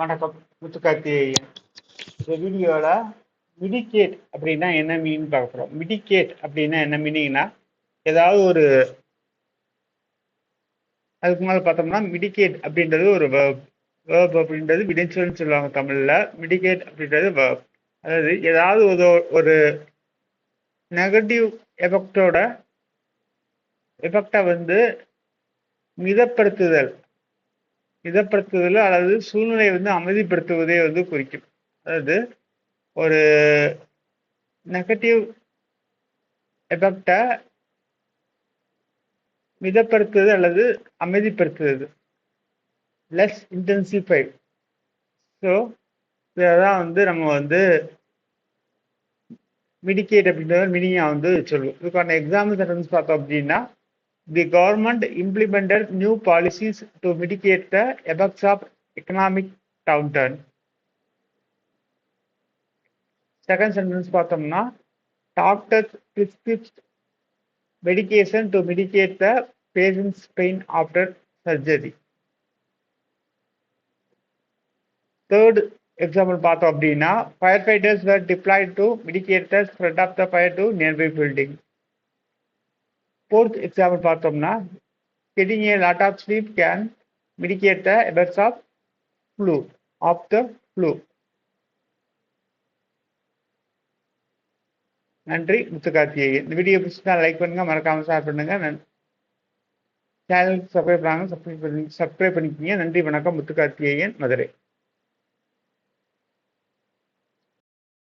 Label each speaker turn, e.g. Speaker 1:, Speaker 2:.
Speaker 1: வணக்கம். முத்துக்கார்த்தி ஐயன். இந்த வீடியோவில் மிடிகேட் அப்படின்னா என்ன மீனிங் பார்க்க போகிறோம். மிடிகேட் அப்படின்னா என்ன மீனிங்னா, ஏதாவது ஒரு அதுக்கு மேலே பார்த்தோம்னா மிடிகேட் அப்படின்றது ஒரு வேர்ப் அப்படின்றது வினைச்சொல்னு சொல்லுவாங்க தமிழில். மிடிகேட் அப்படின்றது வேர்ப். அதாவது ஏதாவது ஒரு நெகட்டிவ் எஃபெக்டை மிதப்படுத்துதல் அல்லது சூழ்நிலையை அமைதிப்படுத்துவதே குறிக்கும். அதாவது ஒரு நெகட்டிவ் எஃபெக்டை மிதப்படுத்துவது அல்லது அமைதிப்படுத்துவது, லெஸ் இன்டென்சிஃபை. ஸோ இதான் நம்ம மிடிகேட் அப்படின்ற மீனிங்கா சொல்லுவோம். இதுக்கான எக்ஸாம்பிள் சென்டென்ஸ் பார்த்தோம் அப்படின்னா, the government implemented new policies to mitigate the effects of economic downturn. Second sentence பார்த்தோம்னா, doctors prescribed medication to mitigate the patient's pain after surgery. Third example பார்த்தோம் அப்படின்னா, firefighters were deployed to mitigate the spread of the fire to nearby building. Fourth example பார்த்தோம்னா, getting a lot of sleep can mitigate the effects of the flu. நன்றி. முத்துக்கார்த்தி ஐயன். இந்த video பிடிச்சா like பண்ணுங்க, மறக்காம share பண்ணுங்க. சேனலுக்கு சப்ஸ்கிரைப் பண்ணிக்கோங்க. நன்றி, வணக்கம். முத்துக்கார்த்தி ஐயன், மதுரை.